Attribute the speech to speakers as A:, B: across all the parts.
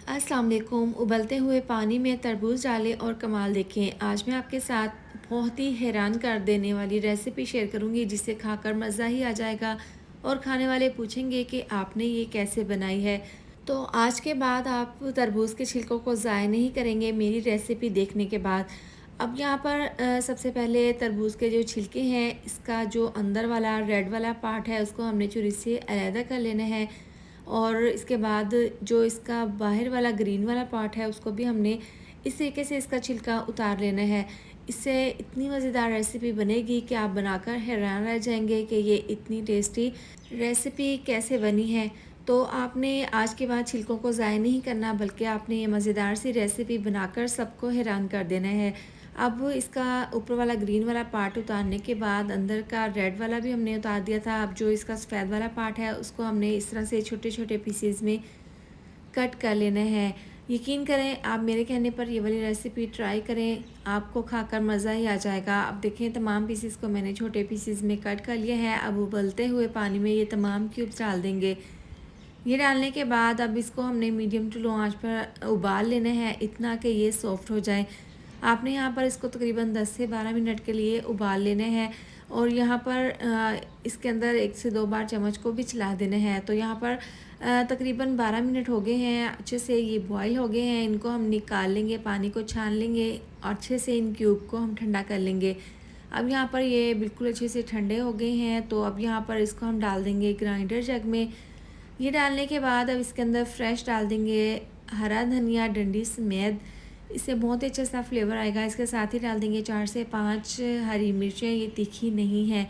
A: अस्सलाम वालेकुम। उबलते हुए पानी में तरबूज डालें और कमाल देखें। आज मैं आपके साथ बहुत ही हैरान कर देने वाली रेसिपी शेयर करूंगी जिसे खाकर मज़ा ही आ जाएगा और खाने वाले पूछेंगे कि आपने ये कैसे बनाई है। तो आज के बाद आप तरबूज के छिलकों को ज़ाय नहीं करेंगे मेरी रेसिपी देखने के बाद। अब यहाँ पर सबसे पहले तरबूज के जो छिलके हैं, इसका जो अंदर वाला रेड वाला पार्ट है उसको हमने छुरी से अलहदा कर लेना है। और इसके बाद जो इसका बाहर वाला ग्रीन वाला पार्ट है उसको भी हमने इस तरीके से इसका छिलका उतार लेना है। इससे इतनी मज़ेदार रेसिपी बनेगी कि आप बनाकर हैरान रह जाएंगे कि ये इतनी टेस्टी रेसिपी कैसे बनी है। तो आपने आज के बाद छिलकों को ज़ाय नहीं करना, बल्कि आपने ये मज़ेदार सी रेसिपी बनाकर सबको हैरान कर देना है। अब इसका ऊपर वाला ग्रीन वाला पार्ट उतारने के बाद अंदर का रेड वाला भी हमने उतार दिया था। अब जो इसका सफ़ेद वाला पार्ट है उसको हमने इस तरह से छोटे छोटे पीसेस में कट कर लेना है। यकीन करें, आप मेरे कहने पर ये वाली रेसिपी ट्राई करें, आपको खाकर मज़ा ही आ जाएगा। अब देखें, तमाम पीसेस को मैंने छोटे पीसेस में कट कर लिया है। अब उबलते हुए पानी में ये तमाम क्यूब्स डाल देंगे। ये डालने के बाद अब इसको हमने मीडियम टू लो आंच पर उबाल लेना है, इतना कि ये सॉफ्ट हो जाए। आपने यहाँ पर इसको तकरीबन 10 से 12 मिनट के लिए उबाल लेना है। और यहाँ पर इसके अंदर 1 से 2 बार चम्मच को भी चला देना है। तो यहाँ पर तकरीबन 12 मिनट हो गए हैं, अच्छे से ये बॉईल हो गए हैं। इनको हम निकाल लेंगे, पानी को छान लेंगे और अच्छे से इन क्यूब को हम ठंडा कर लेंगे। अब यहाँ पर ये बिल्कुल अच्छे से ठंडे हो गए हैं। तो अब यहाँ पर इसको हम डाल देंगे ग्राइंडर जग में। ये डालने के बाद अब इसके अंदर फ्रेश डाल देंगे हरा धनिया डंडी समेत, इससे बहुत ही अच्छा सा फ्लेवर आएगा। इसके साथ ही डाल देंगे 4 से 5 हरी मिर्चें, ये तीखी नहीं है।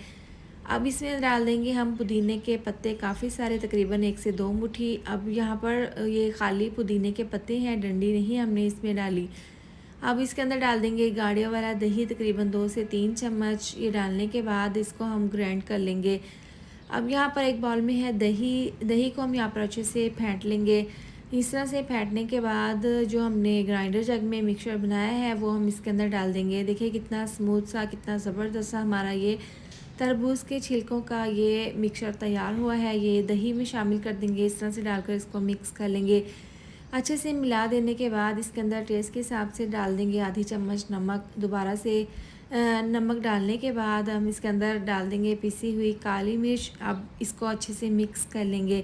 A: अब इसमें डाल देंगे हम पुदीने के पत्ते, काफ़ी सारे, तकरीबन 1 से 2 मुट्ठी। अब यहाँ पर ये खाली पुदीने के पत्ते हैं, डंडी नहीं हमने इसमें डाली। अब इसके अंदर डाल देंगे गाढ़े वाला दही, तकरीबन 2 से 3 चम्मच। ये डालने के बाद इसको हम ग्राइंड कर लेंगे। अब यहाँ पर एक बाउल में है दही, दही को हम यहाँ पर अच्छे से फेंट लेंगे। इस तरह से फेंटने के बाद जो हमने ग्राइंडर जग में मिक्सचर बनाया है वो हम इसके अंदर डाल देंगे। देखिए कितना स्मूथ सा, कितना ज़बरदस्त सा हमारा ये तरबूज के छिलकों का ये मिक्सचर तैयार हुआ है। ये दही में शामिल कर देंगे, इस तरह से डालकर इसको मिक्स कर लेंगे। अच्छे से मिला देने के बाद इसके अंदर टेस्ट के हिसाब से डाल देंगे आधी चम्मच नमक। दोबारा से नमक डालने के बाद हम इसके अंदर डाल देंगे पिसी हुई काली मिर्च। अब इसको अच्छे से मिक्स कर लेंगे।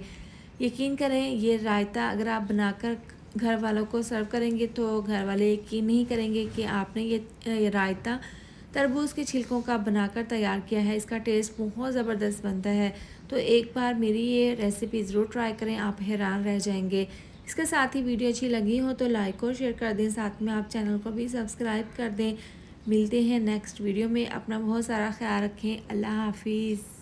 A: यकीन करें, ये रायता अगर आप बनाकर घर वालों को सर्व करेंगे तो घर वाले यकीन नहीं करेंगे कि आपने ये रायता तरबूज के छिलकों का बनाकर तैयार किया है। इसका टेस्ट बहुत ज़बरदस्त बनता है। तो एक बार मेरी ये रेसिपी ज़रूर ट्राई करें, आप हैरान रह जाएंगे। इसके साथ ही वीडियो अच्छी लगी हो तो लाइक और शेयर कर दें, साथ में आप चैनल को भी सब्सक्राइब कर दें। मिलते हैं नेक्स्ट वीडियो में। अपना बहुत सारा ख्याल रखें। अल्लाह हाफिज़।